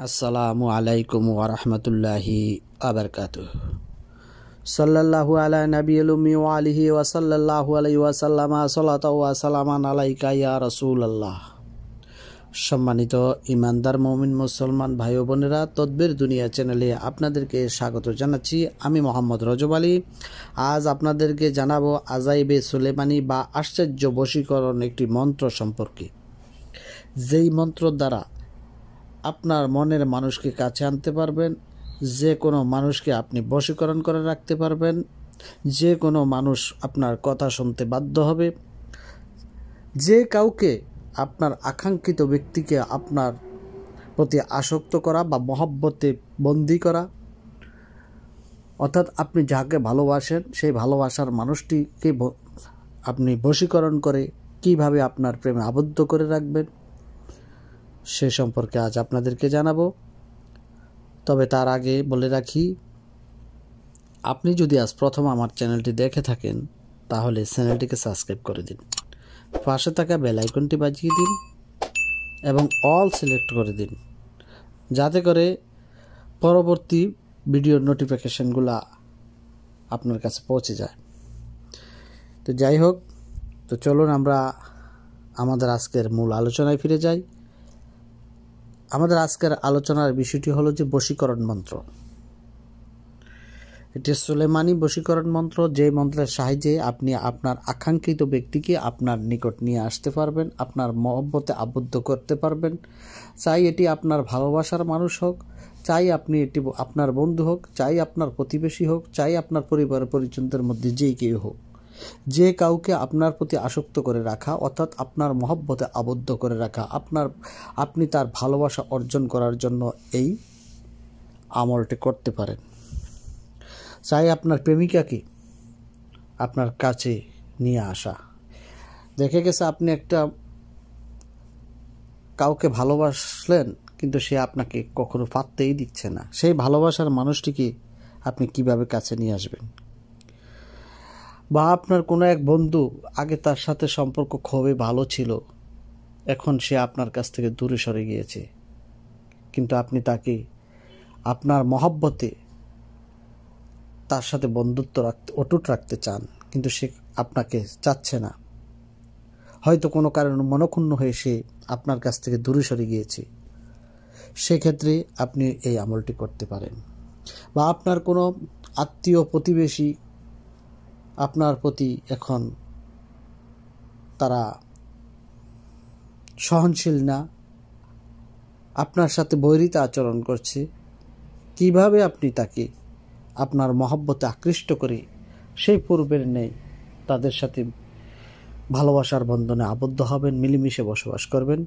আসসালামু আলাইকুম ওয়া রাহমাতুল্লাহি ওয়া বারাকাতুহু। সাল্লাল্লাহু আলা নবিয়িল উম্মি ওয়া আলিহি ওয়া সাল্লাল্লাহু আলাইহি ওয়া সাল্লামা সালাতু ওয়া সালামান আলাইকা ইয়া রাসূলুল্লাহ। সম্মানিত ইমানদার মুমিন মুসলমান ভাই ও বোনেরা, তদবির দুনিয়া চ্যানেলে আপনাদেরকে স্বাগত জানাচ্ছি। আমি মোহাম্মদ রজব আলী। আজ আপনাদেরকে জানাবো আজাইবে সুলেমানি বা আশ্চর্য বশীকরণ একটি মন্ত্র সম্পর্কে, যেই মন্ত্র দ্বারা আপনার মনের মানুষকে কাছে আনতে পারবেন, যে কোনো মানুষকে আপনি বশীকরণ করে রাখতে পারবেন, যে কোনো মানুষ আপনার কথা শুনতে বাধ্য হবে, যে কাউকে আপনার আকাঙ্ক্ষিত ব্যক্তিকে আপনার প্রতি আসক্ত করা বা মহব্বতে বন্দী করা, অর্থাৎ আপনি যাকে ভালোবাসেন সেই ভালোবাসার মানুষটিকে আপনি বশীকরণ করে কিভাবে আপনার প্রেমে আবদ্ধ করে রাখবেন সে সম্পর্কে আজ আপনাদেরকে জানাবো। তবে তার আগে বলে রাখি, আপনি যদি আজ প্রথম আমার চ্যানেলটি দেখে থাকেন তাহলে চ্যানেলটিকে সাবস্ক্রাইব করে দিন, পাশে থাকা বেল আইকনটি বাজিয়ে দিন এবং অল সিলেক্ট করে দিন, যাতে করে পরবর্তী ভিডিওর নোটিফিকেশনগুলো আপনার কাছে পৌঁছে যায়। তো যাই হোক, তো চলুন আমরা আমাদের আজকের মূল আলোচনায় ফিরে যাই। আমাদের আজকের আলোচনার বিষয়টি হলো যে বশীকরণ মন্ত্র। এটি সুলেমানি বশীকরণ মন্ত্র, যে মন্ত্রের সাহায্যে আপনি আপনার আকাঙ্ক্ষিত ব্যক্তিকে আপনার নিকট নিয়ে আসতে পারবেন, আপনার মহব্বতে আবদ্ধ করতে পারবেন। চাই এটি আপনার ভালোবাসার মানুষ হোক, চাই আপনি এটি আপনার বন্ধু হোক, চাই আপনার প্রতিবেশী হোক, চাই আপনার পরিবার পরিজনদের মধ্যে যেই কেউ হোক, যে কাউকে আপনার প্রতি আসক্ত করে রাখা, অর্থাৎ আপনার মহব্বতে আবদ্ধ করে রাখা, আপনি তার ভালোবাসা অর্জন করার জন্য এই আমলটি করতে পারেন। চাই আপনার প্রেমিকাকে আপনার কাছে নিয়ে আসা। দেখে গেছে আপনি কাউকে ভালোবাসলেন কিন্তু সে আপনাকে কখনো পাত্তেই দিচ্ছে না, সেই ভালোবাসার মানুষটিকে আপনি কিভাবে কাছে নিয়ে আসবেন? বা আপনার কোনো এক বন্ধু, আগে তার সাথে সম্পর্ক খুবই ভালো ছিল, এখন সে আপনার কাছ থেকে দূরে সরে গিয়েছে, কিন্তু আপনি তাকে আপনার মহব্বতে তার সাথে বন্ধুত্ব অটুট রাখতে চান, কিন্তু সে আপনাকে চাচ্ছে না, হয়তো কোনো কারণে মনক্ষুণ্ণ হয়ে সে আপনার কাছ থেকে দূরে সরে গিয়েছে। সেক্ষেত্রে আপনি এই আমলটি করতে পারেন। বা আপনার কোনো আত্মীয় প্রতিবেশী আপনার প্রতি এখন তারা সহনশীল না, আপনার সাথে বৈরিতা আচরণ করছে, কিভাবে আপনি তাকে আপনার মহব্বতে আকৃষ্ট করে সেই পূর্বের নেই তাদের সাথে ভালোবাসার বন্ধনে আবদ্ধ হবেন, মিলেমিশে বসবাস করবেন,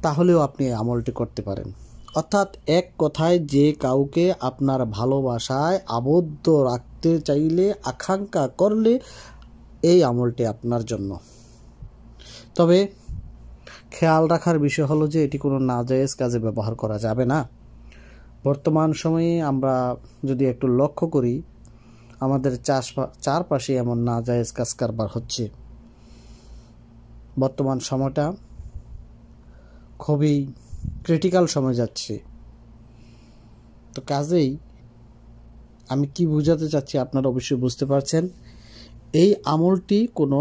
তাহলেও আপনি এই আমলটি করতে পারেন। অর্থাৎ এক কথায়, যে কাউকে আপনার ভালোবাসায় আবদ্ধ রাখতে চাইলে, আকাঙ্ক্ষা করলে এই আমলটি আপনার জন্য। তবে খেয়াল রাখার বিষয় হলো যে এটি কোনো নাজায়েজ কাজে ব্যবহার করা যাবে না। বর্তমান সময়ে আমরা যদি একটু লক্ষ্য করি, আমাদের চারপাশে এমন নাজায়েজ কাজ কারবার হচ্ছে। বর্তমান সময়টা খুবই ক্রিটিক্যাল সময় যাচ্ছে। তো কাজেই আমি কি বোঝাতে চাচ্ছি আপনারা অবশ্যই বুঝতে পারছেন। এই আমলটি কোনো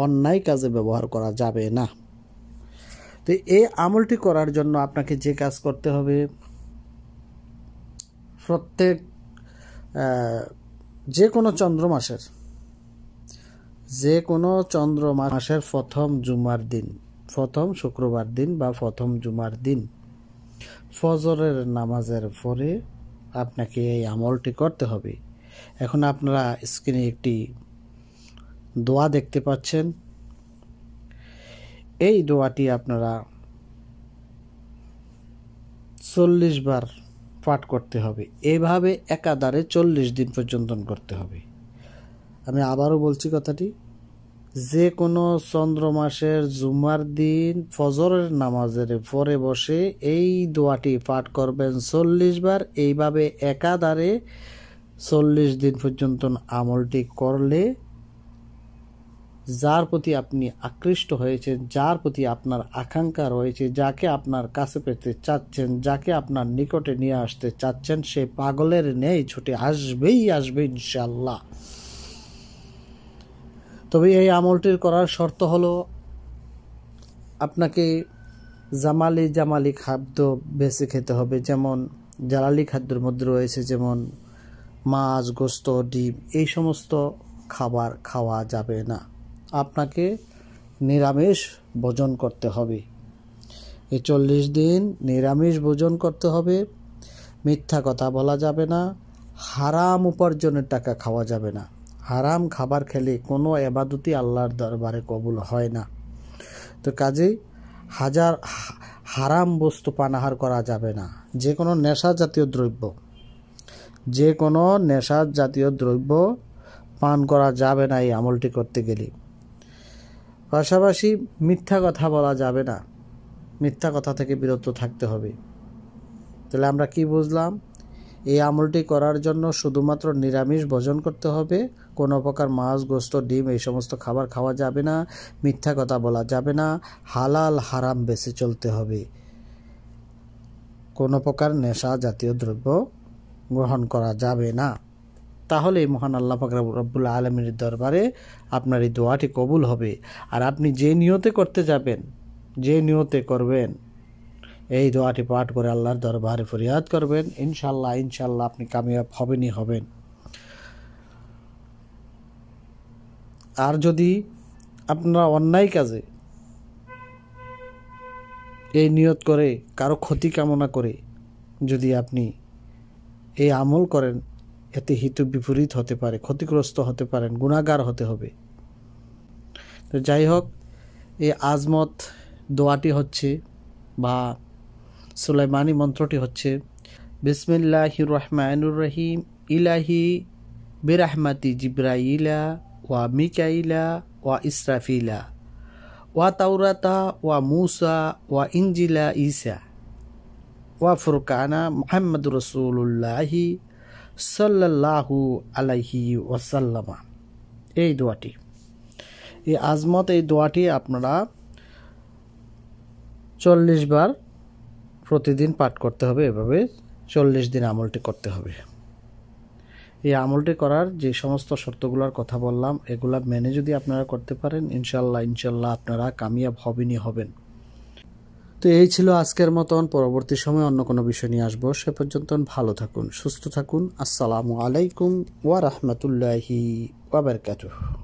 অন্যায় কাজে ব্যবহার করা যাবে না। তো এই আমলটি করার জন্য আপনাকে যে কাজ করতে হবে, প্রত্যেক যে কোনো চন্দ্র মাসের প্রথম জুমার দিন, প্রথম শুক্রবার দিন বা প্রথম জুমার দিন ফজরের নামাজের পরে আপনাকে এই আমলটি করতে হবে। এখন আপনারা স্ক্রিনে একটি দোয়া দেখতে পাচ্ছেন। এই দোয়াটি আপনারা 40 বার পাঠ করতে হবে। এইভাবে একাধারে 40 দিন পর্যন্ত করতে হবে। আমি আবারও বলছি কথাটি, যে কোনো চন্দ্র মাসের জুমার দিন ফজরের নামাজের পরে বসে এই দোয়াটি পাঠ করবেন 40 বার। এইভাবে একাধারে 40 দিন পর্যন্ত আমলটি করলে যার প্রতি আপনি আকৃষ্ট হয়েছেন, যার প্রতি আপনার আকাঙ্ক্ষা রয়েছে, যাকে আপনার কাছে পেতে চাচ্ছেন, যাকে আপনার নিকটে নিয়ে আসতে চাচ্ছেন, সে পাগলের ন্যায় ছুটে আসবেই আসবে ইনশাআল্লাহ। তবে এই আমলটির করার শর্ত হলো আপনাকে জামালি খাদ্য বেছে খেতে হবে। যেমন জালালি খাদ্যের মধ্যে রয়েছে যেমন মাছ, গোস্ত, ডিম, এই সমস্ত খাবার খাওয়া যাবে না। আপনাকে নিরামিষ ভোজন করতে হবে। এই 40 দিন নিরামিষ ভোজন করতে হবে। মিথ্যা কথা বলা যাবে না। হারাম উপার্জনের টাকা খাওয়া যাবে না। হারাম খাবার খেলে কোনো ইবাদতই আল্লাহর দরবারে কবুল হয় না। তো কাজেই হারাম বস্তু পানাহার করা যাবে না। যে কোনো নেশা জাতীয় দ্রব্য পান করা যাবে না এই আমলটি করতে গেলে। পাশাপাশি মিথ্যা কথা বলা যাবে না। মিথ্যা কথা থেকে বিরত থাকতে হবে। তাহলে আমরা কি বুঝলাম? এই আমলটি করার জন্য শুধুমাত্র নিরামিষ ভোজন করতে হবে। কোনো প্রকার মাছ, গোস্ত, ডিম এই সমস্ত খাবার খাওয়া যাবে না। মিথ্যা কথা বলা যাবে না। হালাল হারাম বেছে চলতে হবে। কোনো প্রকার নেশা জাতীয় দ্রব্য গ্রহণ করা যাবে না। তাহলে মহান আল্লাহ পাক রব্বুল আলামিনের দরবারে আপনার এই দোয়াটি কবুল হবে। আর আপনি যে নিয়তে করতে যাবেন, যে নিয়তে করবেন, এই দোয়াটি পাঠ করে আল্লাহর দরবারে ফরিয়াদ করবেন, ইনশাআল্লাহ আপনি কামিয়াব হবেনই হবেন। আর যদি আপনারা অন্যায় কাজে এই নিয়ত করে কারো ক্ষতি কামনা করে যদি আপনি এই আমল করেন, এতে হিত বিপরীত হতে পারে, ক্ষতিগ্রস্ত হতে পারেন, গুনাহগার হতে হবে। তো যাই হোক, এই আজমত দোয়াটি হচ্ছে বা সুলাইমানি মন্ত্রটি হচ্ছে বিসমিল্লাহির রহমানির রহিম ইলাহি বিরহমাতি জিব্রাইলা ওয়া মিকাইলা ওয়া ইসরাফিলা ওয়া তাওরাতা ওয়া মুসা ওয়া ইনজিলা ঈসা ওয়া ফুরকানা মুহাম্মাদুর রাসূলুল্লাহি সাল্লাল্লাহু আলাইহি ওয়াসাল্লামা। এই দোয়াটি, এই আজমত এই দোয়াটি আপনারা 40 বার প্রতিদিন পাঠ করতে হবে। এভাবে 40 দিন আমলটি করতে হবে। এই আমলটি করার যে সমস্ত শর্তগুলোর কথা বললাম, এগুলা মেনে যদি আপনারা করতে পারেন, ইনশাল্লাহ আপনারা কামিয়াব হবেনই হবেন। তো এই ছিল আজকের মতন। পরবর্তী সময় অন্য কোনো বিষয় নিয়ে আসবো। সে পর্যন্ত ভালো থাকুন, সুস্থ থাকুন। আসসালামু আলাইকুম ওয়া রাহমাতুল্লাহি ওয়া বারাকাতুহু।